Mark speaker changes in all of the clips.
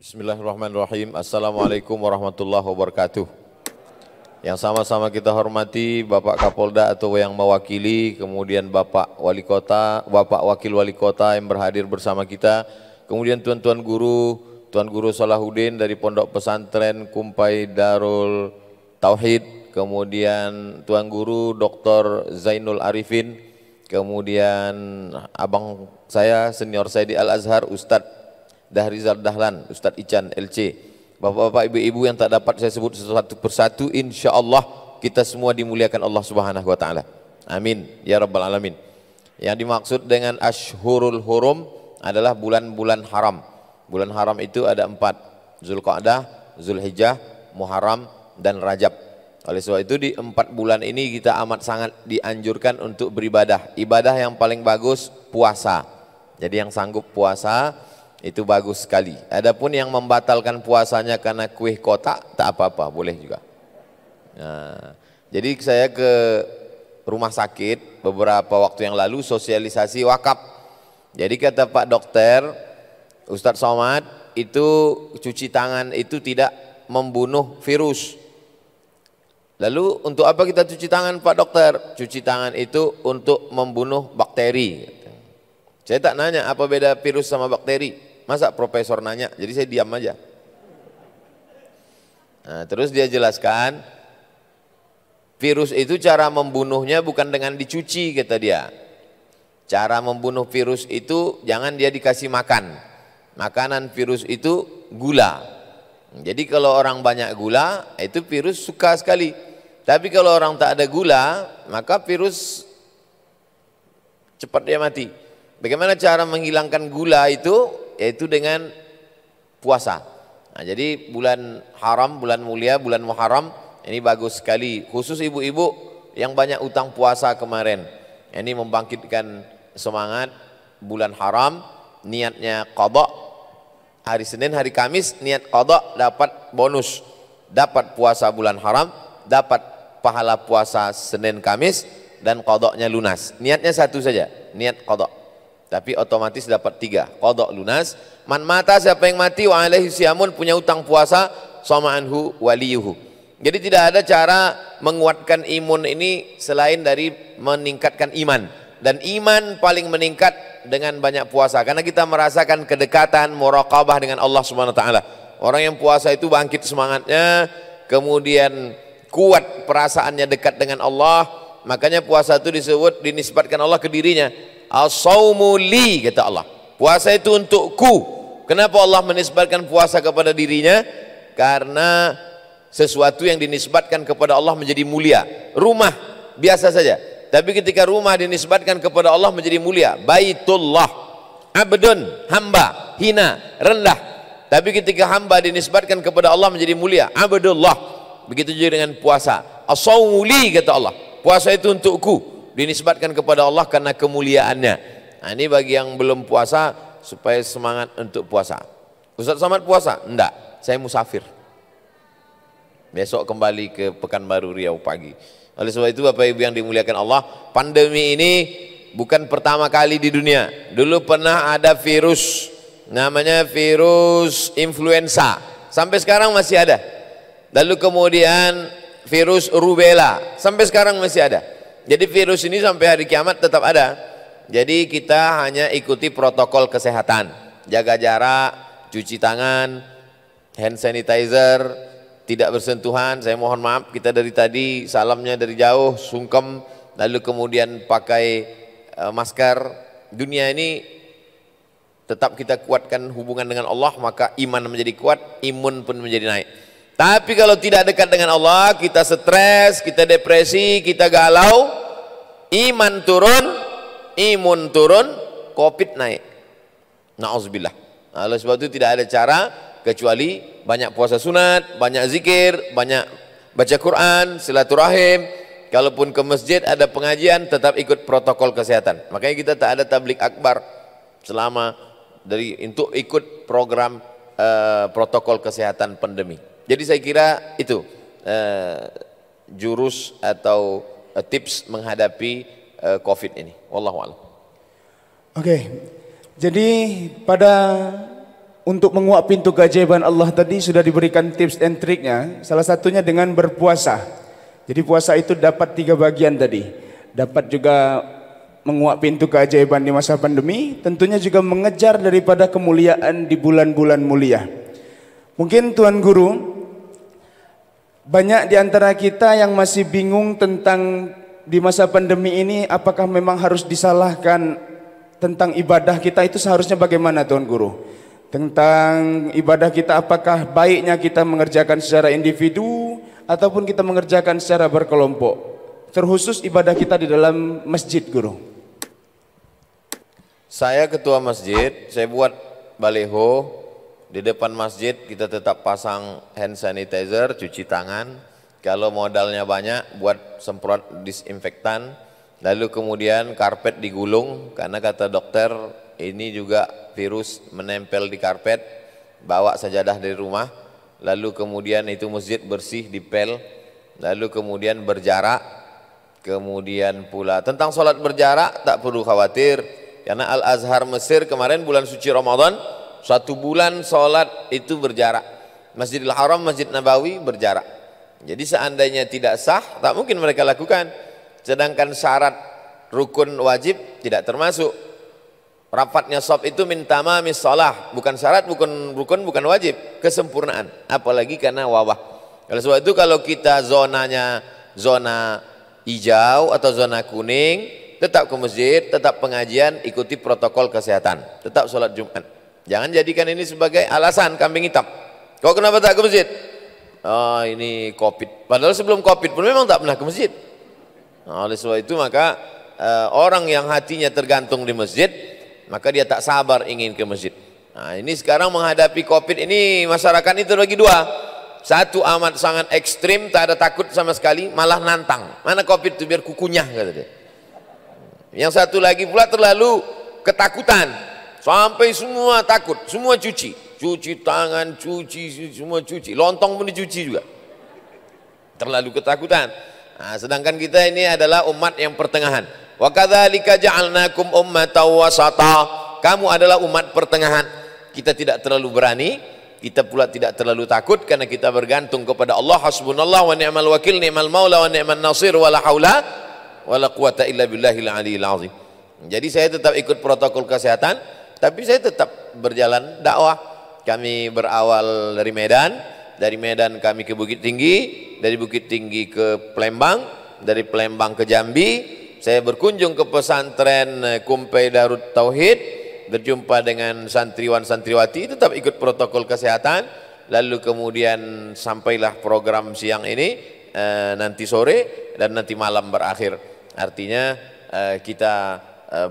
Speaker 1: Bismillahirrahmanirrahim. Assalamualaikum warahmatullahi wabarakatuh. Yang sama-sama kita hormati Bapak Kapolda atau yang mewakili, kemudian Bapak Wali Kota, Bapak Wakil Wali Kota yang berhadir bersama kita, kemudian Tuan Guru Salahuddin dari Pondok Pesantren Kumpai Darul Tauhid, kemudian Tuan Guru Dr. Zainul Arifin, kemudian abang saya, senior saya di Al-Azhar, Ustadz Dahrizal Dahlan, Ustadz Ican LC, bapak-bapak, ibu-ibu yang tak dapat saya sebut satu persatu, insya Allah kita semua dimuliakan Allah Subhanahu Wa Taala. Amin ya Rabbal Alamin. Yang dimaksud dengan Ashhurul Hurum adalah bulan-bulan haram. Bulan haram itu ada 4, Zulqa'dah, Zulhijjah, Muharram, dan Rajab. Oleh sebab itu di 4 bulan ini kita amat sangat dianjurkan untuk beribadah. Ibadah yang paling bagus puasa. Jadi yang sanggup puasa itu bagus sekali. Adapun yang membatalkan puasanya karena kuih kotak, tak apa-apa, boleh juga. Nah, jadi saya ke rumah sakit beberapa waktu yang lalu sosialisasi wakaf. Jadi kata Pak Dokter, Ustadz Somad, itu cuci tangan itu tidak membunuh virus. Lalu untuk apa kita cuci tangan Pak Dokter? Cuci tangan itu untuk membunuh bakteri. Saya tak nanya apa beda virus sama bakteri. Masa profesor nanya, jadi saya diam aja. Nah, terus dia jelaskan, virus itu cara membunuhnya bukan dengan dicuci, kata dia. Cara membunuh virus itu jangan dia dikasih makan. Makanan virus itu gula. Jadi kalau orang banyak gula, itu virus suka sekali. Tapi kalau orang tak ada gula, maka virus cepat dia mati. Bagaimana cara menghilangkan gula itu? Yaitu dengan puasa. Nah, jadi bulan haram, bulan mulia, bulan Muharram ini bagus sekali. Khusus ibu-ibu yang banyak utang puasa kemarin. Ini membangkitkan semangat bulan haram, niatnya qadha. Hari Senin, hari Kamis niat qadha dapat bonus. Dapat puasa bulan haram, dapat pahala puasa Senin Kamis dan qadha-nya lunas. Niatnya satu saja, niat qadha. Tapi otomatis dapat 3, qadha lunas. Man mata, siapa yang mati, wa alaihi siyamun, punya utang puasa, sama anhu waliyuhu. Jadi tidak ada cara menguatkan imun ini selain dari meningkatkan iman. Dan iman paling meningkat dengan banyak puasa, karena kita merasakan kedekatan, muraqabah dengan Allah Subhanahu Wa Taala. Orang yang puasa itu bangkit semangatnya, kemudian kuat perasaannya dekat dengan Allah. Makanya puasa itu disebut, dinisbatkan Allah ke dirinya. As-sawmu li, kata Allah. Puasa itu untukku. Kenapa Allah menisbatkan puasa kepada dirinya? Karena sesuatu yang dinisbatkan kepada Allah menjadi mulia. Rumah biasa saja, tapi ketika rumah dinisbatkan kepada Allah menjadi mulia. Baitullah, abdun, hamba, hina, rendah. Tapi ketika hamba dinisbatkan kepada Allah menjadi mulia, abdullah. Begitu juga dengan puasa. As-sawmu li, kata Allah. Puasa itu untukku, dinisbatkan kepada Allah karena kemuliaannya. Nah, ini bagi yang belum puasa supaya semangat untuk puasa. Ustadz Somad puasa? Enggak, saya musafir. Besok kembali ke Pekanbaru Riau pagi. Oleh sebab itu Bapak Ibu yang dimuliakan Allah, pandemi ini bukan pertama kali di dunia. Dulu pernah ada virus, namanya virus influenza. Sampai sekarang masih ada. Lalu kemudian virus rubella, sampai sekarang masih ada. Jadi virus ini sampai hari kiamat tetap ada. Jadi kita hanya ikuti protokol kesehatan, jaga jarak, cuci tangan, hand sanitizer, tidak bersentuhan. Saya mohon maaf, kita dari tadi salamnya dari jauh, sungkem, lalu kemudian pakai masker. Dunia ini tetap kita kuatkan hubungan dengan Allah, maka iman menjadi kuat, imun pun menjadi naik. Tapi kalau tidak dekat dengan Allah, kita stres, kita depresi, kita galau, iman turun, imun turun, COVID naik. Na'udzubillah. Nah, oleh sebab itu tidak ada cara kecuali banyak puasa sunat, banyak zikir, banyak baca Quran, silaturahim. Kalaupun ke masjid ada pengajian, tetap ikut protokol kesehatan. Makanya kita tak ada tablik akbar selama untuk ikut program protokol kesehatan pandemi. Jadi saya kira itu jurus atau tips menghadapi COVID ini. Wallahu a'lam.
Speaker 2: Oke, jadi pada untuk menguak pintu keajaiban Allah tadi sudah diberikan tips and triknya. Salah satunya dengan berpuasa. Jadi puasa itu dapat 3 bagian tadi. Dapat juga menguak pintu keajaiban di masa pandemi, tentunya juga mengejar daripada kemuliaan di bulan-bulan mulia. Mungkin Tuan Guru, banyak di antara kita yang masih bingung tentang di masa pandemi ini apakah memang harus disalahkan tentang ibadah kita itu seharusnya bagaimana Tuan Guru? Tentang ibadah kita apakah baiknya kita mengerjakan secara individu ataupun kita mengerjakan secara berkelompok? Terkhusus ibadah kita di dalam masjid, Guru.
Speaker 1: Saya ketua masjid, saya buat baleho di depan masjid, kita tetap pasang hand sanitizer, cuci tangan. Kalau modalnya banyak, buat semprot disinfektan. Lalu kemudian karpet digulung, karena kata dokter ini juga virus menempel di karpet. Bawa sajadah dari rumah. Lalu kemudian itu masjid bersih, dipel. Lalu kemudian berjarak. Kemudian pula tentang sholat berjarak tak perlu khawatir. Karena Al-Azhar Mesir kemarin bulan suci Ramadan 1 bulan sholat itu berjarak. Masjidil Haram, Masjid Nabawi berjarak. Jadi seandainya tidak sah, tak mungkin mereka lakukan. Sedangkan syarat rukun wajib tidak termasuk. Rapatnya shaf itu min tamamis shalah, bukan syarat, bukan rukun, bukan wajib, kesempurnaan. Apalagi karena wabah. Oleh sebab itu kalau kita zonanya zona hijau atau zona kuning, tetap ke masjid, tetap pengajian, ikuti protokol kesehatan, tetap sholat Jumat. Jangan jadikan ini sebagai alasan kambing hitam. Kau kenapa tak ke masjid? Oh, ini COVID. Padahal sebelum COVID pun memang tak pernah ke masjid. Nah, oleh sebab itu maka orang yang hatinya tergantung di masjid, maka dia tak sabar ingin ke masjid. Nah, ini sekarang menghadapi COVID ini masyarakat itu bagi 2. Satu amat sangat ekstrim, tak ada takut sama sekali, malah nantang. Mana COVID itu biar kukunyah, kata dia. Yang satu lagi pula terlalu ketakutan, sampai semua takut, semua cuci tangan, semua cuci, lontong pun dicuci juga. Terlalu ketakutan. Nah, sedangkan kita ini adalah umat yang pertengahan. Wa kadzalika ja'alnakum ummatan wasata. Kamu adalah umat pertengahan. Kita tidak terlalu berani, kita pula tidak terlalu takut karena kita bergantung kepada Allah. Hasbunallah wa ni'mal wakil, ni'mal maula wa ni'man nasir, wala haula wala quwata illa billahil aliyil azim. Jadi saya tetap ikut protokol kesehatan, tapi saya tetap berjalan dakwah. Kami berawal dari Medan kami ke Bukit Tinggi, dari Bukit Tinggi ke Palembang, dari Palembang ke Jambi. Saya berkunjung ke pesantren Kumpai Darut Tauhid, berjumpa dengan santriwan santriwati, tetap ikut protokol kesehatan. Lalu kemudian sampailah program siang ini, nanti sore dan nanti malam berakhir. Artinya kita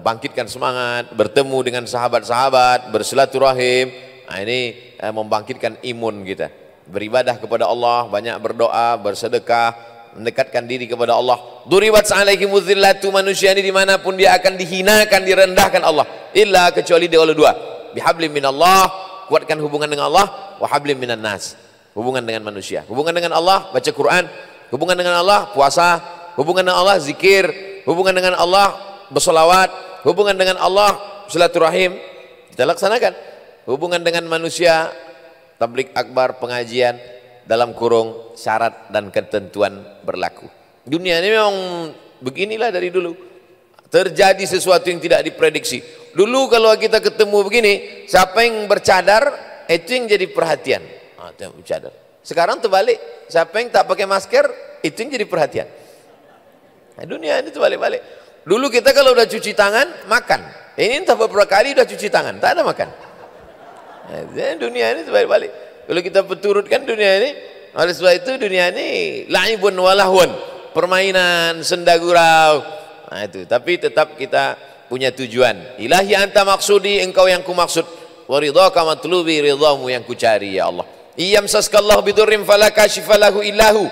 Speaker 1: bangkitkan semangat, bertemu dengan sahabat-sahabat, bersilaturahim. Nah, ini membangkitkan imun kita. Beribadah kepada Allah, banyak berdoa, bersedekah, mendekatkan diri kepada Allah. Duribat alaihimuz zillatu, manusia ini dimanapun dia akan dihinakan, direndahkan Allah. Illa kecuali dia oleh 2. Bihablim minallah, kuatkan hubungan dengan Allah. Wa hablim minan nas, hubungan dengan manusia. Hubungan dengan Allah, baca Quran. Hubungan dengan Allah, puasa. Hubungan dengan Allah, zikir. Hubungan dengan Allah, bersolawat. Hubungan dengan Allah, silaturahim. Kita laksanakan. Hubungan dengan manusia, tablik akbar, pengajian, dalam kurung syarat dan ketentuan berlaku. Dunia ini memang beginilah dari dulu. Terjadi sesuatu yang tidak diprediksi. Dulu kalau kita ketemu begini, siapa yang bercadar, itu yang jadi perhatian. Bercadar. Sekarang terbalik, siapa yang tak pakai masker, itu yang jadi perhatian. Nah, dunia ini terbalik-balik. Dulu kita kalau udah cuci tangan, makan. Ini entah beberapa kali udah cuci tangan, tak ada makan. Nah, dunia ini terbalik-balik. Kalau kita peturutkan dunia ini, oleh sebab itu dunia ini la'ibun walahun, permainan, senda gurau. Nah itu, tapi tetap kita punya tujuan. Ilahi anta maksudi, engkau yang ku maksud. Wa ridhaka matlubi, ridhamu yang ku cari ya Allah. Iyam saskallahu bidurrim fala kashifa lahu illahu.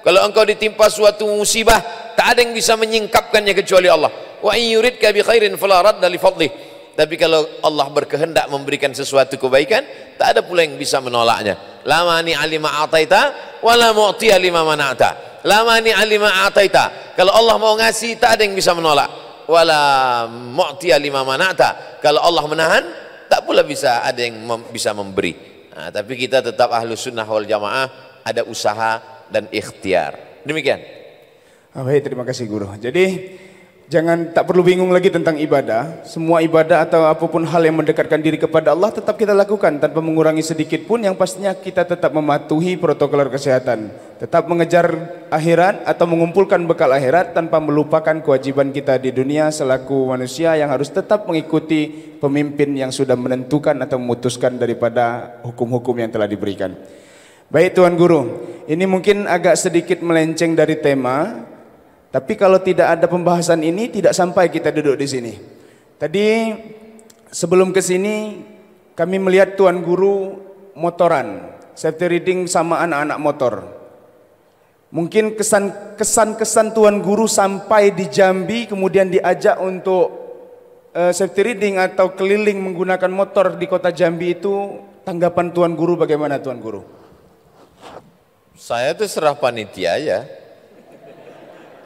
Speaker 1: Kalau engkau ditimpa suatu musibah, tak ada yang bisa menyingkapkannya kecuali Allah. Wa in yuridka bi khairin fala radda li fadlih. Tapi kalau Allah berkehendak memberikan sesuatu kebaikan, tak ada pula yang bisa menolaknya. La mani alima ataita wa la mu'tiya lima mana'ta. La mani alima ataita. Kalau Allah mau ngasih, tak ada yang bisa menolak. Wa la mu'tiya lima mana'ta. Kalau Allah menahan, tak pula bisa ada yang bisa memberi. Nah, tapi kita tetap Ahlus Sunnah wal Jamaah, ada usaha dan ikhtiar. Demikian.
Speaker 2: Baik, terima kasih guru. Jadi jangan, tak perlu bingung lagi tentang ibadah. Semua ibadah atau apapun hal yang mendekatkan diri kepada Allah tetap kita lakukan tanpa mengurangi sedikit pun. Yang pastinya kita tetap mematuhi protokol kesehatan, tetap mengejar akhirat atau mengumpulkan bekal akhirat tanpa melupakan kewajiban kita di dunia selaku manusia yang harus tetap mengikuti pemimpin yang sudah menentukan atau memutuskan daripada hukum-hukum yang telah diberikan. Baik Tuan Guru, ini mungkin agak sedikit melenceng dari tema. Tapi kalau tidak ada pembahasan ini, tidak sampai kita duduk di sini. Tadi sebelum ke sini, kami melihat Tuan Guru motoran, safety riding sama anak-anak motor. Mungkin kesan-kesan Tuan Guru sampai di Jambi, kemudian diajak untuk safety riding atau keliling menggunakan motor di kota Jambi itu, tanggapan Tuan Guru bagaimana Tuan Guru?
Speaker 1: Saya tuh serah panitia aja.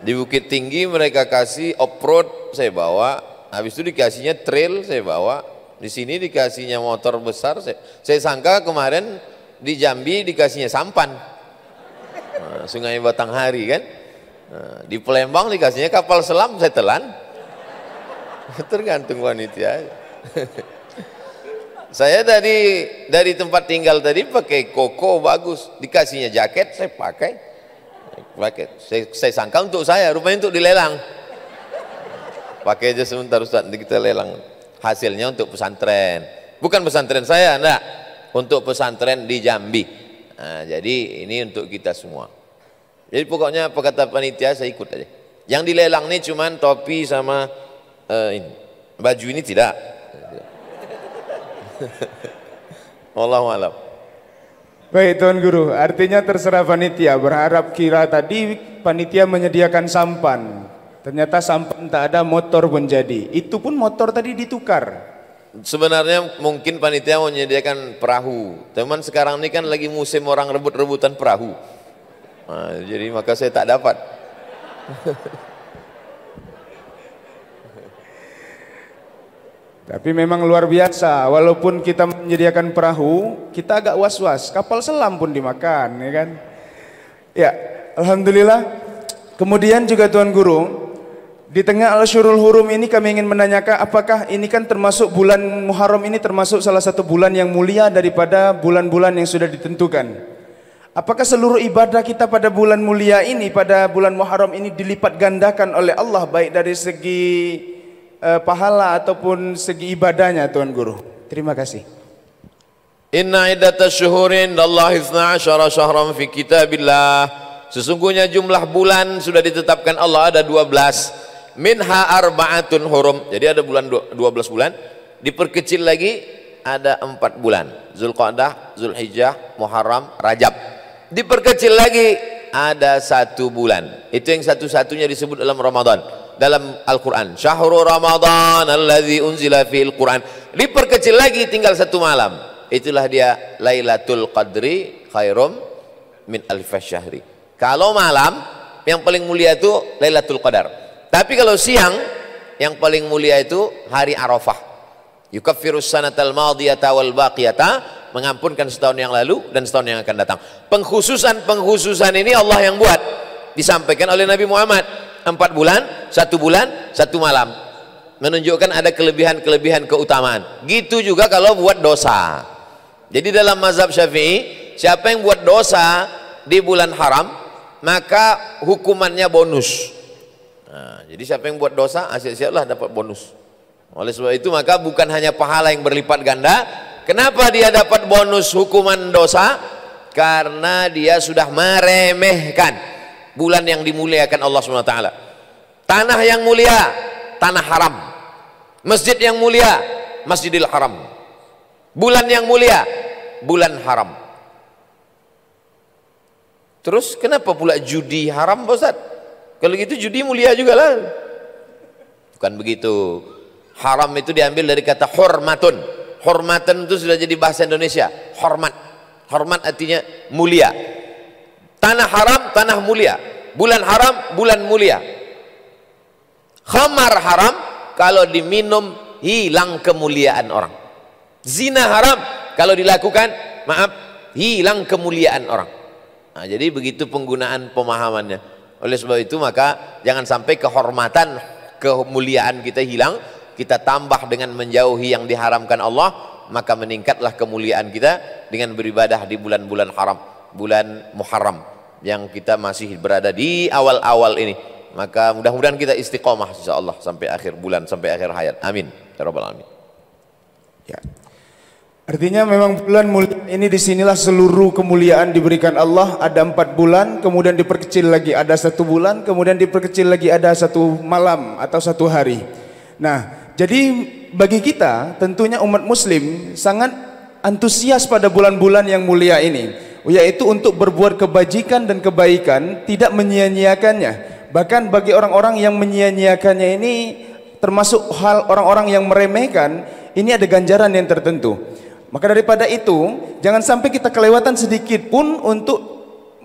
Speaker 1: Di Bukit Tinggi mereka kasih off-road, saya bawa. Habis itu dikasihnya trail, saya bawa. Di sini dikasihnya motor besar. Saya sangka kemarin di Jambi dikasihnya sampan. Nah, Sungai Batanghari kan. Nah, di Palembang dikasihnya kapal selam, saya telan. Tergantung panitia. Saya dari tempat tinggal tadi pakai koko bagus. Dikasihnya jaket, saya pakai. Saya sangka untuk saya, rupanya untuk dilelang. Pakai aja sebentar Ustaz, nanti kita lelang. Hasilnya untuk pesantren. Bukan pesantren saya, enggak. Untuk pesantren di Jambi. Nah, jadi ini untuk kita semua. Jadi pokoknya apa kata panitia saya ikut aja. Yang dilelang ini cuman topi sama ini. Baju ini tidak. Wallahu a'lam.
Speaker 2: Baik Tuan Guru, artinya terserah panitia. Berharap kira tadi panitia menyediakan sampan. Ternyata sampan tak ada, motor pun jadi. Itu pun motor tadi ditukar.
Speaker 1: Sebenarnya mungkin panitia mau menyediakan perahu. Teman sekarang ini kan lagi musim orang rebut-rebutan perahu. Nah, jadi maka saya tak dapat.
Speaker 2: Tapi memang luar biasa, walaupun kita menyediakan perahu, kita agak was-was, kapal selam pun dimakan, ya kan? Ya, Alhamdulillah. Kemudian juga Tuan Guru, di tengah Al-Syurul Hurum ini kami ingin menanyakan, apakah ini kan termasuk bulan Muharram ini termasuk salah satu bulan yang mulia daripada bulan-bulan yang sudah ditentukan. Apakah seluruh ibadah kita pada bulan mulia ini, pada bulan Muharram ini dilipat gandakan oleh Allah, baik dari segi pahala ataupun segi ibadahnya Tuan Guru? Terima kasih.
Speaker 1: Inna iddatasy syuhuri indallahi 12 syahran fi kitabillah. Sesungguhnya jumlah bulan sudah ditetapkan Allah ada 12. Minha arba'atun hurum. Jadi ada bulan 12 bulan, diperkecil lagi ada 4 bulan. Zulqa'dah, Zulhijjah, Muharram, Rajab. Diperkecil lagi ada 1 bulan. Itu yang satu-satunya disebut dalam Ramadan, dalam Al-Quran. Syahrul Ramadan alladzi unzila fil Quran. Diperkecil lagi tinggal 1 malam. Itulah dia Lailatul Qadri khairum min alfasy syahri. Kalau malam yang paling mulia itu Lailatul Qadar. Tapi kalau siang yang paling mulia itu hari Arafah. Yukaffirus sanatal madiyata wal baqiyata, mengampunkan setahun yang lalu dan setahun yang akan datang. Pengkhususan ini Allah yang buat. Disampaikan oleh Nabi Muhammad. 4 bulan, 1 bulan, 1 malam, menunjukkan ada kelebihan-kelebihan keutamaan. Gitu juga kalau buat dosa. Jadi dalam mazhab Syafi'i, siapa yang buat dosa di bulan haram, maka hukumannya bonus. Nah, jadi siapa yang buat dosa, siap-siaplah dapat bonus. Oleh sebab itu maka bukan hanya pahala yang berlipat ganda. Kenapa dia dapat bonus hukuman dosa? Karena dia sudah meremehkan bulan yang dimuliakan Allah SWT. Tanah yang mulia, tanah haram. Masjid yang mulia, Masjidil Haram. Bulan yang mulia, bulan haram. Terus kenapa pula judi haram, Pak Ustaz? Kalau gitu judi mulia juga lah. Bukan begitu. Haram itu diambil dari kata hormatun. Hormatun itu sudah jadi bahasa Indonesia. Hormat. Hormat artinya mulia. Tanah haram, tanah mulia. Bulan haram, bulan mulia. Khamar haram, kalau diminum hilang kemuliaan orang. Zina haram, kalau dilakukan, maaf, hilang kemuliaan orang. Nah, jadi begitu penggunaan pemahamannya. Oleh sebab itu maka jangan sampai kehormatan, kemuliaan kita hilang. Kita tambah dengan menjauhi yang diharamkan Allah, maka meningkatlah kemuliaan kita dengan beribadah di bulan-bulan haram, bulan Muharram yang kita masih berada di awal-awal ini. Maka mudah-mudahan kita istiqomah insyaallah sampai akhir bulan, sampai akhir hayat. Amin ya rabbal alamin.
Speaker 2: Ya. Artinya memang bulan mulia ini disinilah seluruh kemuliaan diberikan Allah. Ada 4 bulan, kemudian diperkecil lagi ada 1 bulan, kemudian diperkecil lagi ada 1 malam atau 1 hari. Nah, jadi bagi kita tentunya umat muslim sangat antusias pada bulan-bulan yang mulia ini, yaitu untuk berbuat kebajikan dan kebaikan, tidak menyia-nyiakannya. Bahkan bagi orang-orang yang menyia-nyiakannya ini termasuk hal orang-orang yang meremehkan, ini ada ganjaran yang tertentu. Maka daripada itu, jangan sampai kita kelewatan sedikit pun untuk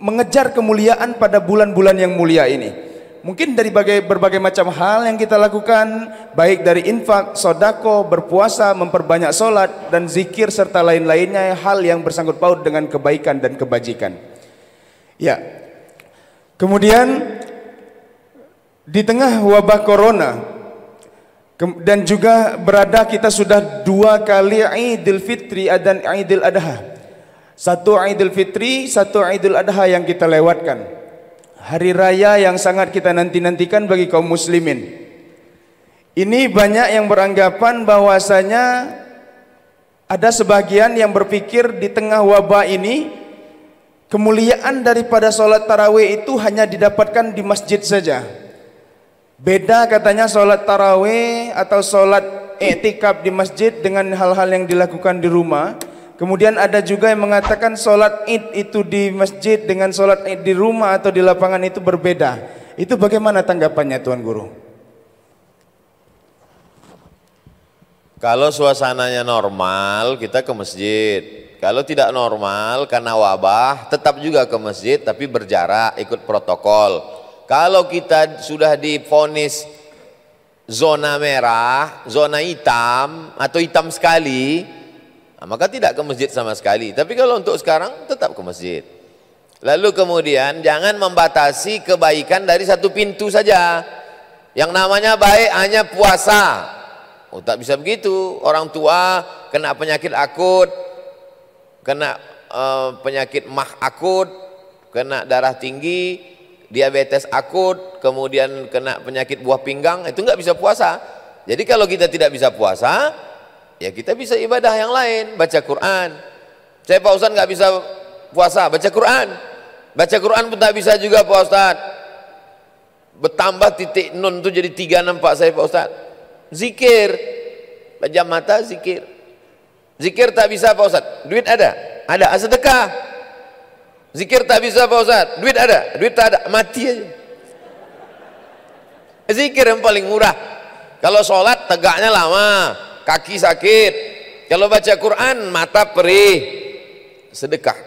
Speaker 2: mengejar kemuliaan pada bulan-bulan yang mulia ini. Mungkin dari berbagai macam hal yang kita lakukan, baik dari infak, sodako, berpuasa, memperbanyak solat, dan zikir, serta lain-lainnya, hal yang bersangkut paut dengan kebaikan dan kebajikan. Ya, kemudian di tengah wabah corona, dan juga berada kita sudah 2 kali Idul Fitri dan Idul Adha. 1 Idul Fitri, 1 Idul Adha yang kita lewatkan. Hari raya yang sangat kita nanti-nantikan bagi kaum muslimin. Ini banyak yang beranggapan bahwasanya ada sebagian yang berpikir di tengah wabah ini kemuliaan daripada sholat tarawih itu hanya didapatkan di masjid saja. Beda katanya sholat tarawih atau sholat i'tikaf di masjid dengan hal-hal yang dilakukan di rumah. Kemudian ada juga yang mengatakan sholat id itu di masjid dengan sholat id di rumah atau di lapangan itu berbeda. Itu bagaimana tanggapannya Tuan Guru?
Speaker 1: Kalau suasananya normal kita ke masjid. Kalau tidak normal karena wabah tetap juga ke masjid tapi berjarak, ikut protokol. Kalau kita sudah divonis zona merah, zona hitam atau hitam sekali, maka tidak ke masjid sama sekali. Tapi kalau untuk sekarang tetap ke masjid. Lalu kemudian jangan membatasi kebaikan dari 1 pintu saja. Yang namanya baik hanya puasa. Oh, tak bisa begitu. Orang tua kena penyakit akut, kena penyakit mah akut, kena darah tinggi, diabetes akut, kemudian kena penyakit buah pinggang, itu nggak bisa puasa. Jadi kalau kita tidak bisa puasa, ya kita bisa ibadah yang lain, baca Quran. Saya Pak Ustadz nggak bisa puasa, baca Quran. Baca Quran pun tak bisa juga Pak Ustadz. Bertambah titik nun itu jadi 3 nampak saya Pak Ustadz. Zikir, pejam mata zikir. Zikir tak bisa Pak Ustadz, duit ada, sedekah. Zikir tak bisa Pak Ustadz, duit ada, duit tak ada, mati aja. Zikir yang paling murah. Kalau sholat tegaknya lama, kaki sakit. Kalau baca Quran mata perih. Sedekah,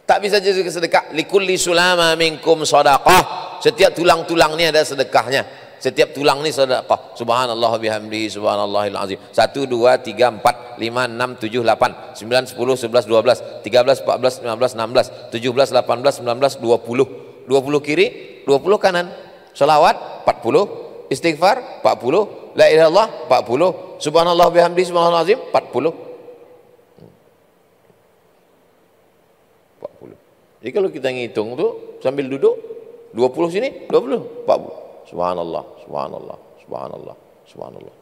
Speaker 1: tak bisa jadi sedekah. Likulli sulama minkum shadaqah. Setiap tulang-tulang ini ada sedekahnya. Setiap tulang ini sedekah. Subhanallah bihamdihi subhanallahil azim. 1, 2, 3, 4, 5, 6, 7, 8, 9, 10, 11, 12, 13, 14, 15, 16, 17, 18, 19, 20. 20 kiri, 20 kanan. Selawat 40, istighfar 40, la ilaha illallah 40, subhanallah bihamdihi subhanallahil azim 40. 40. Jadi kalau kita ngitung tuh sambil duduk 20 sini, 20, 40. Subhanallah, subhanallah, subhanallah, subhanallah.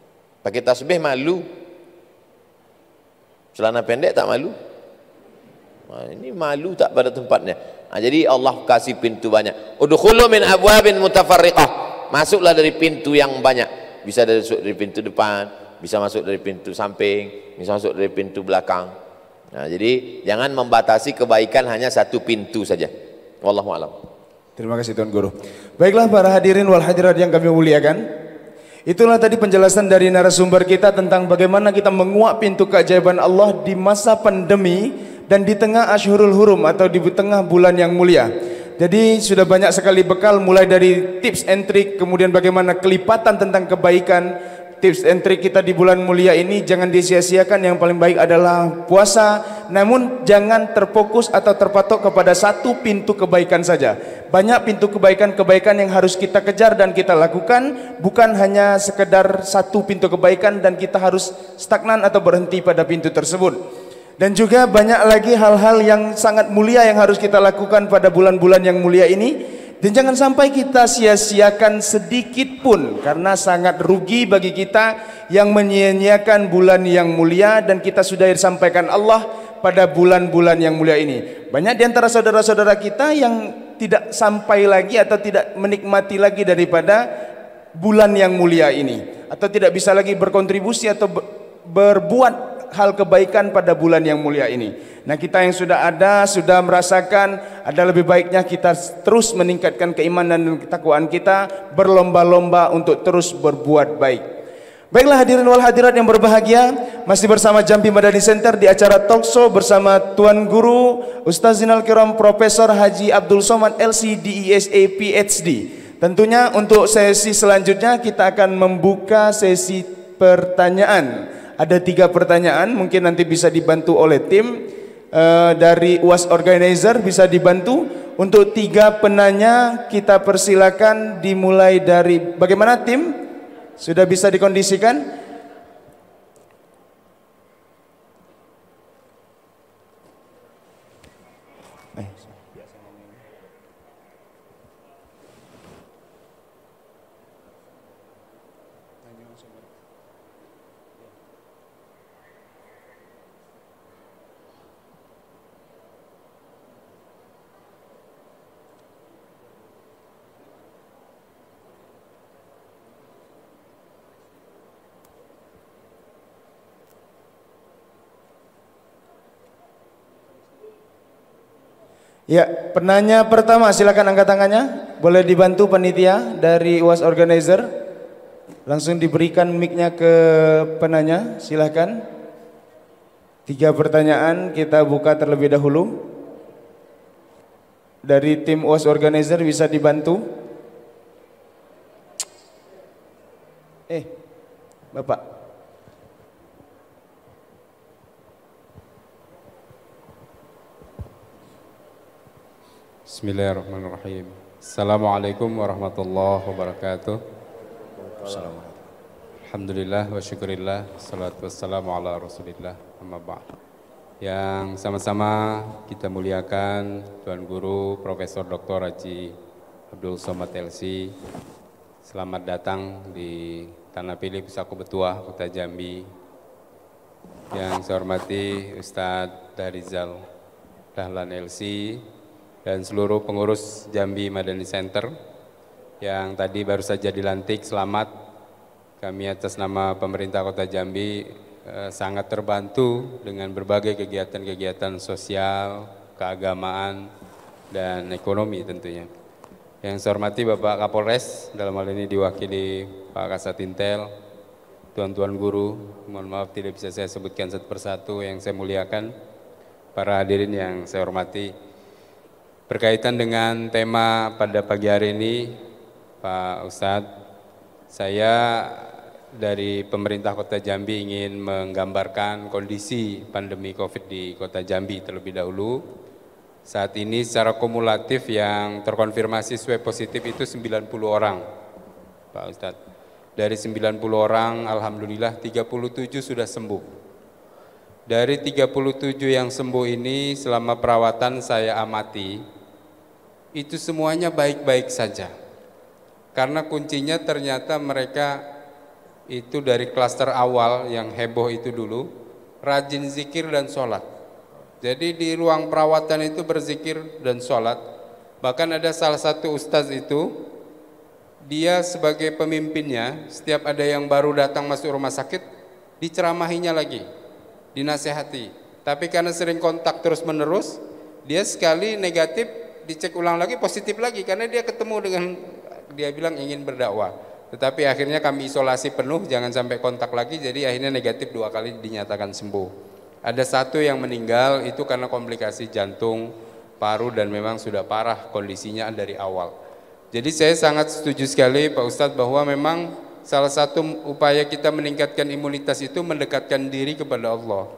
Speaker 1: Pakai tasbih malu. Celana pendek tak malu. Nah, ini malu tak pada tempatnya. Nah, jadi Allah kasih pintu banyak. Udkhulu min abwabin mutafarriqah. Masuklah dari pintu yang banyak. Bisa dari pintu depan, bisa masuk dari pintu samping, bisa masuk dari pintu belakang. Nah, jadi jangan membatasi kebaikan hanya 1 pintu saja. Wallahu a'lam.
Speaker 2: Terima kasih Tuan Guru. Baiklah para hadirin wal hadirat yang kami muliakan, itulah tadi penjelasan dari narasumber kita tentang bagaimana kita menguak pintu keajaiban Allah di masa pandemi dan di tengah Ashhurul Hurum atau di tengah bulan yang mulia. Jadi sudah banyak sekali bekal mulai dari tips and trik, kemudian bagaimana kelipatan tentang kebaikan, tips and trik kita di bulan mulia ini jangan disia-siakan. Yang paling baik adalah puasa, namun jangan terfokus atau terpatok kepada satu pintu kebaikan saja. Banyak pintu kebaikan-kebaikan yang harus kita kejar dan kita lakukan, bukan hanya sekedar satu pintu kebaikan dan kita harus stagnan atau berhenti pada pintu tersebut. Dan juga banyak lagi hal-hal yang sangat mulia yang harus kita lakukan pada bulan-bulan yang mulia ini. Dan jangan sampai kita sia-siakan sedikit pun, karena sangat rugi bagi kita yang menyia-nyiakan bulan yang mulia. Dan kita sudah disampaikan Allah pada bulan-bulan yang mulia ini. Banyak di antara saudara-saudara kita yang tidak sampai lagi atau tidak menikmati lagi daripada bulan yang mulia ini, atau tidak bisa lagi berkontribusi atau berbuat hal kebaikan pada bulan yang mulia ini. Nah, kita yang sudah ada, sudah merasakan, ada lebih baiknya kita terus meningkatkan keimanan dan ketakwaan kita, berlomba-lomba untuk terus berbuat baik. Baiklah hadirin wal hadirat yang berbahagia, masih bersama Jambi Madani Center di acara Talkshow bersama Tuan Guru Ustaz Zinal Kiram Profesor Haji Abdul Somad LC DESA PhD. Tentunya untuk sesi selanjutnya kita akan membuka sesi pertanyaan. Ada 3 pertanyaan, mungkin nanti bisa dibantu oleh tim dari UAS Organizer, bisa dibantu. Untuk 3 penanya kita persilakan dimulai dari, bagaimana tim? Sudah bisa dikondisikan? Ya, penanya pertama silakan angkat tangannya. Boleh dibantu panitia dari UAS Organizer. Langsung diberikan mic-nya ke penanya, silakan. 3 pertanyaan kita buka terlebih dahulu. Dari tim UAS Organizer bisa dibantu. Bapak.
Speaker 3: Bismillahirrahmanirrahim. Assalamualaikum warahmatullahi wabarakatuh. Alhamdulillah wa syukurillah, salatu wassalamu ala rasulillah, amma ba'd. Yang sama-sama kita muliakan Tuan Guru Profesor Dr. Haji Abdul Somad LC. Selamat datang di Tanah Pilih Pusako Betuah, Kota Jambi. Yang saya hormati Ustadz Darizal Dahlan LC dan seluruh pengurus Jambi Madani Center yang tadi baru saja dilantik, selamat. Kami atas nama pemerintah Kota Jambi sangat terbantu dengan berbagai kegiatan-kegiatan sosial, keagamaan, dan ekonomi tentunya. Yang saya hormati Bapak Kapolres, dalam hal ini diwakili Pak Kasat Intel, tuan-tuan guru, mohon maaf tidak bisa saya sebutkan satu persatu, yang saya muliakan, para hadirin yang saya hormati. Berkaitan dengan tema pada pagi hari ini, Pak Ustadz, saya dari pemerintah Kota Jambi ingin menggambarkan kondisi pandemi COVID di Kota Jambi terlebih dahulu. Saat ini secara kumulatif yang terkonfirmasi swab positif itu 90 orang, Pak Ustadz. Dari 90 orang, alhamdulillah 37 sudah sembuh. Dari 37 yang sembuh ini selama perawatan saya amati, itu semuanya baik-baik saja. Karena kuncinya ternyata mereka itu dari klaster awal yang heboh itu dulu, rajin zikir dan sholat. Jadi di ruang perawatan itu berzikir dan sholat. Bahkan ada salah satu ustaz itu, dia sebagai pemimpinnya, setiap ada yang baru datang masuk rumah sakit, diceramahinya lagi, dinasehati. Tapi karena sering kontak terus menerus, dia sekali negatif, dicek ulang lagi, positif lagi, karena dia ketemu dengan, dia bilang ingin berdakwah. Tetapi akhirnya kami isolasi penuh, jangan sampai kontak lagi, jadi akhirnya negatif 2 kali dinyatakan sembuh. Ada 1 yang meninggal, itu karena komplikasi jantung, paru, dan memang sudah parah kondisinya dari awal. Jadi saya sangat setuju sekali Pak Ustadz bahwa memang salah satu upaya kita meningkatkan imunitas itu mendekatkan diri kepada Allah.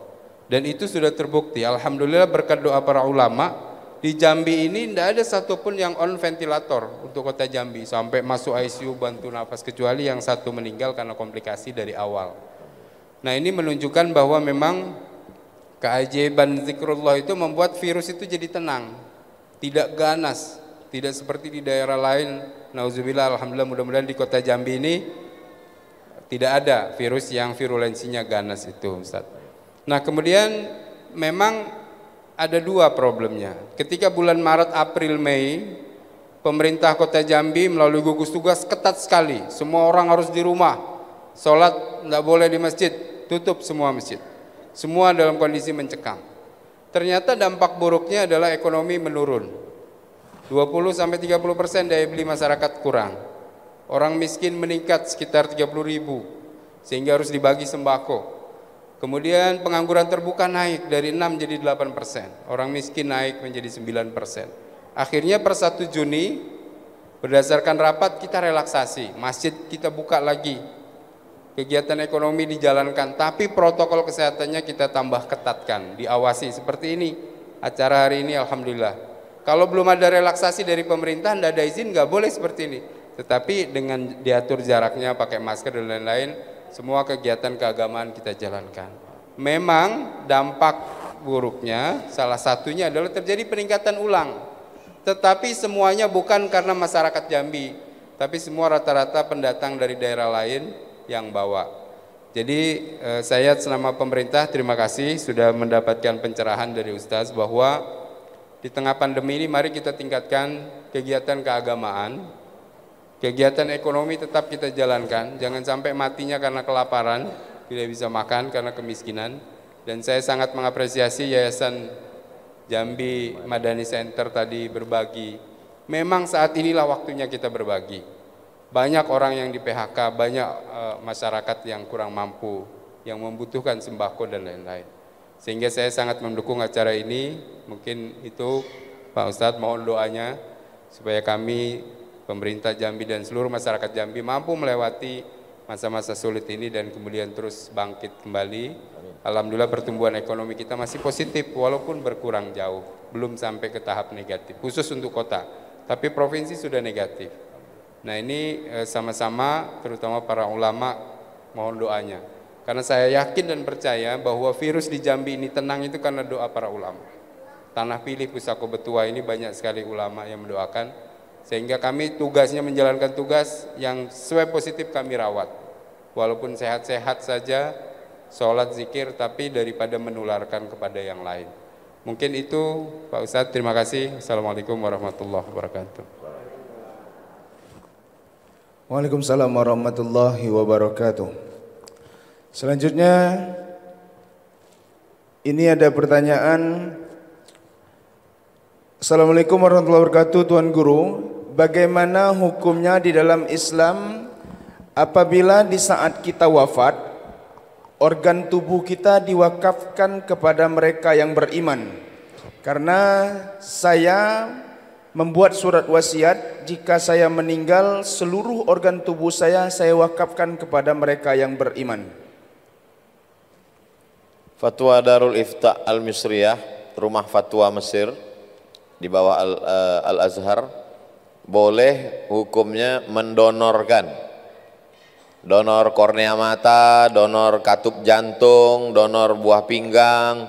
Speaker 3: Dan itu sudah terbukti. Alhamdulillah berkat doa para ulama, di Jambi ini tidak ada satupun yang on ventilator untuk kota Jambi sampai masuk ICU bantu nafas, kecuali yang satu meninggal karena komplikasi dari awal. Nah, ini menunjukkan bahwa memang keajaiban zikrullah itu membuat virus itu jadi tenang, tidak ganas, tidak seperti di daerah lain. Nauzubillah, alhamdulillah, mudah-mudahan di kota Jambi ini tidak ada virus yang virulensinya ganas itu, Ustaz. Nah, kemudian memang ada dua problemnya. Ketika bulan Maret, April, Mei, pemerintah kota Jambi melalui gugus tugas ketat sekali. Semua orang harus di rumah, sholat tidak boleh di masjid, tutup semua masjid. Semua dalam kondisi mencekam. Ternyata dampak buruknya adalah ekonomi menurun. 20-30% daya beli masyarakat kurang. Orang miskin meningkat sekitar 30.000, sehingga harus dibagi sembako. Kemudian pengangguran terbuka naik dari 6 jadi 8%. Orang miskin naik menjadi 9%. Akhirnya per 1 Juni berdasarkan rapat kita relaksasi. Masjid kita buka lagi. Kegiatan ekonomi dijalankan, tapi protokol kesehatannya kita tambah ketatkan, diawasi seperti ini. Acara hari ini alhamdulillah. Kalau belum ada relaksasi dari pemerintah, tidak ada izin, nggak boleh seperti ini. Tetapi dengan diatur jaraknya, pakai masker dan lain-lain, semua kegiatan keagamaan kita jalankan. Memang dampak buruknya salah satunya adalah terjadi peningkatan ulang. Tetapi semuanya bukan karena masyarakat Jambi, tapi semua rata-rata pendatang dari daerah lain yang bawa. Jadi saya selama pemerintah terima kasih sudah mendapatkan pencerahan dari Ustaz bahwa di tengah pandemi ini mari kita tingkatkan kegiatan keagamaan. Kegiatan ekonomi tetap kita jalankan, jangan sampai matinya karena kelaparan, tidak bisa makan karena kemiskinan. Dan saya sangat mengapresiasi Yayasan Jambi Madani Center tadi berbagi. Memang saat inilah waktunya kita berbagi. Banyak orang yang di PHK, banyak masyarakat yang kurang mampu, yang membutuhkan sembako dan lain-lain. Sehingga saya sangat mendukung acara ini. Mungkin itu Pak Ustadz, mohon doanya supaya kami pemerintah Jambi dan seluruh masyarakat Jambi mampu melewati masa-masa sulit ini dan kemudian terus bangkit kembali. Alhamdulillah pertumbuhan ekonomi kita masih positif walaupun berkurang jauh, belum sampai ke tahap negatif khusus untuk kota, tapi provinsi sudah negatif. Nah, ini sama-sama terutama para ulama mohon doanya, karena saya yakin dan percaya bahwa virus di Jambi ini tenang itu karena doa para ulama. Tanah Pilih Pusako Betua ini banyak sekali ulama yang mendoakan, sehingga kami tugasnya menjalankan tugas yang sesuai positif kami rawat. Walaupun sehat-sehat saja, sholat zikir, tapi daripada menularkan kepada yang lain. Mungkin itu Pak Ustadz, terima kasih. Assalamualaikum warahmatullahi wabarakatuh.
Speaker 2: Waalaikumsalam warahmatullahi wabarakatuh. Selanjutnya ini ada pertanyaan. Assalamualaikum warahmatullahi wabarakatuh, Tuan Guru. Bagaimana hukumnya di dalam Islam apabila di saat kita wafat, organ tubuh kita diwakafkan kepada mereka yang beriman? Karena saya membuat surat wasiat, jika saya meninggal seluruh organ tubuh saya wakafkan kepada mereka yang beriman.
Speaker 1: Fatwa Darul Ifta Al-Misriyah, rumah fatwa Mesir di bawah Al-Azhar, boleh hukumnya mendonorkan, donor kornea mata, donor katup jantung, donor buah pinggang.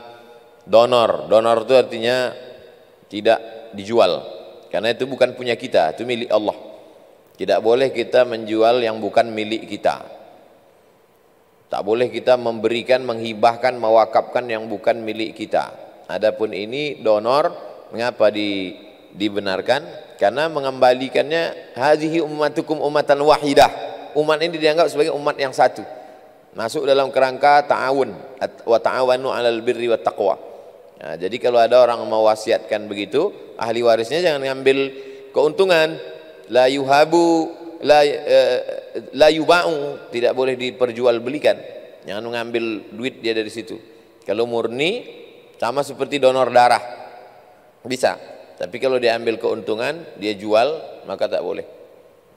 Speaker 1: Donor itu artinya tidak dijual, karena itu bukan punya kita, itu milik Allah. Tidak boleh kita menjual yang bukan milik kita. Tak boleh kita memberikan, menghibahkan, mewakafkan yang bukan milik kita. Adapun ini donor, mengapa dibenarkan? Karena mengembalikannya, hazihi ummatukum ummatan wahidah. Umat ini dianggap sebagai umat yang satu. Masuk dalam kerangka ta'awun, wa ta'awanu 'alal birri wat taqwa. Nah, jadi kalau ada orang mewasiatkan begitu, ahli warisnya jangan ngambil keuntungan. La yuhabu, la yuba'u, tidak boleh diperjualbelikan. Jangan mengambil duit dia dari situ. Kalau murni sama seperti donor darah, bisa. Tapi kalau dia ambil keuntungan, dia jual, maka tak boleh.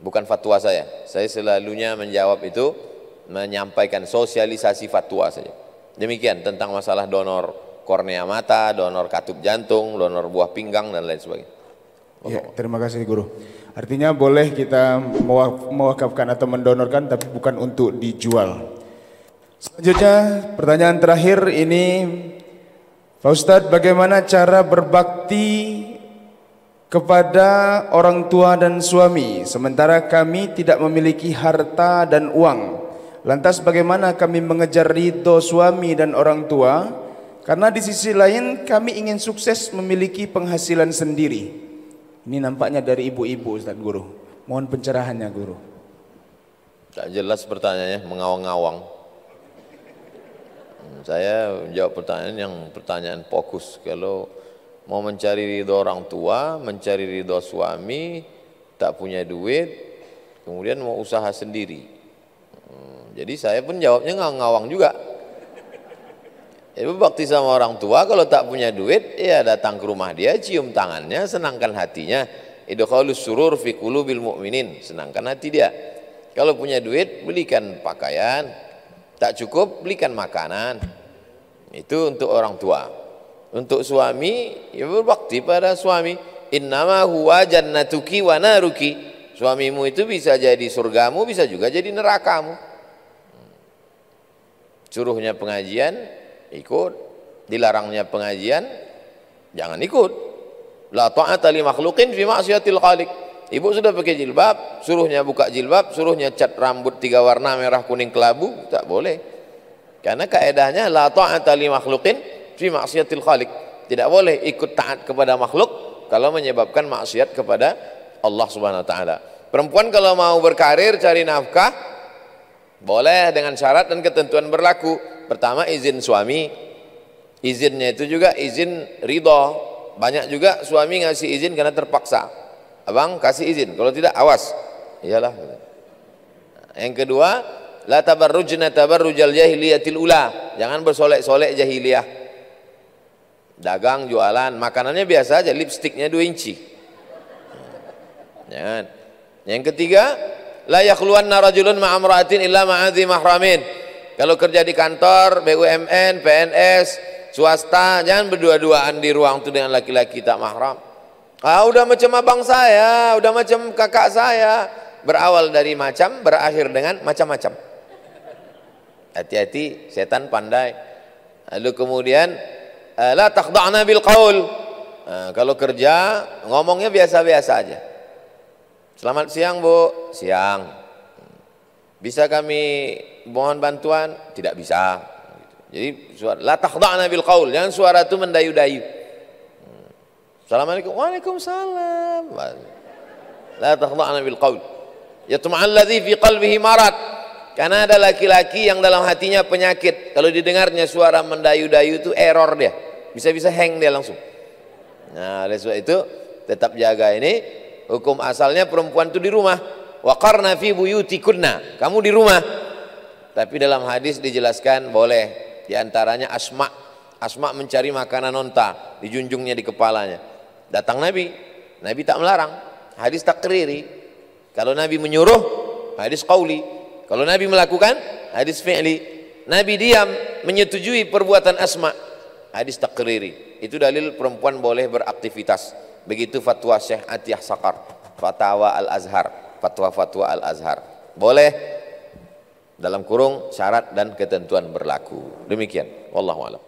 Speaker 1: bukan fatwa saya. Saya selalunya menjawab itu menyampaikan sosialisasi fatwa saja. Demikian tentang masalah donor kornea mata, donor katup jantung, donor buah pinggang dan lain sebagainya.
Speaker 2: Ya, terima kasih guru. Artinya boleh kita mewakafkan atau mendonorkan tapi bukan untuk dijual. Selanjutnya pertanyaan terakhir ini, Pak Ustadz, bagaimana cara berbakti kepada orang tua dan suami sementara kami tidak memiliki harta dan uang? Lantas bagaimana kami mengejar ridho suami dan orang tua karena di sisi lain kami ingin sukses memiliki penghasilan sendiri? Ini nampaknya dari ibu-ibu, Ustadz Guru. Mohon pencerahannya Guru.
Speaker 1: Tak jelas pertanyaannya, mengawang-awang. Saya jawab pertanyaan fokus. Kalau mau mencari ridho orang tua, mencari ridho suami, tak punya duit, kemudian mau usaha sendiri. Jadi saya pun jawabnya ngawang juga. Ibu bakti sama orang tua, kalau tak punya duit, ya datang ke rumah dia, cium tangannya, senangkan hatinya. Idkhalus surur fi qulubil mu'minin, senangkan hati dia. Kalau punya duit, belikan pakaian. Tak cukup, belikan makanan. Itu untuk orang tua. Untuk suami, ya berbakti pada suami. Innama huwa jannatuki wa naruki. Suamimu itu bisa jadi surgamu, bisa juga jadi nerakamu. Suruhnya pengajian, ikut. Dilarangnya pengajian, jangan ikut. La ta'ata li makhluqin fi ma'siyatil khaliq. Ibu sudah pakai jilbab, suruhnya buka jilbab, suruhnya cat rambut 3 warna merah kuning kelabu, tak boleh. Karena kaedahnya la ta'ata li makhluqin fi ma'siyatil khaliq. Tidak boleh ikut taat kepada makhluk kalau menyebabkan maksiat kepada Allah Subhanahu wa taala. Perempuan kalau mau berkarir cari nafkah boleh dengan syarat dan ketentuan berlaku. Pertama izin suami. Izinnya itu juga izin ridho. Banyak juga suami ngasih izin karena terpaksa. Abang kasih izin, kalau tidak awas. Iyalah. Yang kedua, la tabarrujna tabarrujal jahiliyatil ula. Jangan bersolek-solek jahiliyah. Dagang, jualan, makanannya biasa aja, lipstiknya 2 inci. Jangan. Yang ketiga, la yakhluwanna rajulun ma'amra'atin illa ma'adhi mahramin. Kalau kerja di kantor, BUMN, PNS, swasta, jangan berdua-duaan di ruang itu dengan laki-laki tak mahram. Udah macam abang saya, udah macam kakak saya. Berawal dari macam, berakhir dengan macam-macam. Hati-hati, setan pandai. Lalu kemudian la takhda'na bil qaul. Kalau kerja ngomongnya biasa-biasa aja. Selamat siang Bu. Siang. Bisa kami mohon bantuan? Tidak bisa. Jadi la takhda'na bil qaul. Jangan suara itu mendayu-dayu. Assalamualaikum. Waalaikumsalam. La takhda'na bil qaul. Yatma'al ladzi fi qalbihi marad. Karena ada laki-laki yang dalam hatinya penyakit. Kalau didengarnya suara mendayu-dayu itu error dia. Bisa-bisa hang dia langsung. Nah, oleh sebab itu tetap jaga ini. Hukum asalnya perempuan itu di rumah. Wa qarna fi buyutikunna. Kamu di rumah. Tapi dalam hadis dijelaskan boleh. Di antaranya Asma. Asma mencari makanan onta, dijunjungnya di kepalanya. Datang Nabi, Nabi tak melarang. Hadis takriri. Kalau Nabi menyuruh, hadis qauli. Kalau Nabi melakukan, hadis fi'li. Nabi diam menyetujui perbuatan Asma, hadis takriri. Itu dalil perempuan boleh beraktivitas. Begitu fatwa Syekh Atiyah Sakar, fatwa Al-Azhar, fatwa-fatwa Al-Azhar. Boleh dalam kurung syarat dan ketentuan berlaku. Demikian, wallahu a'lam.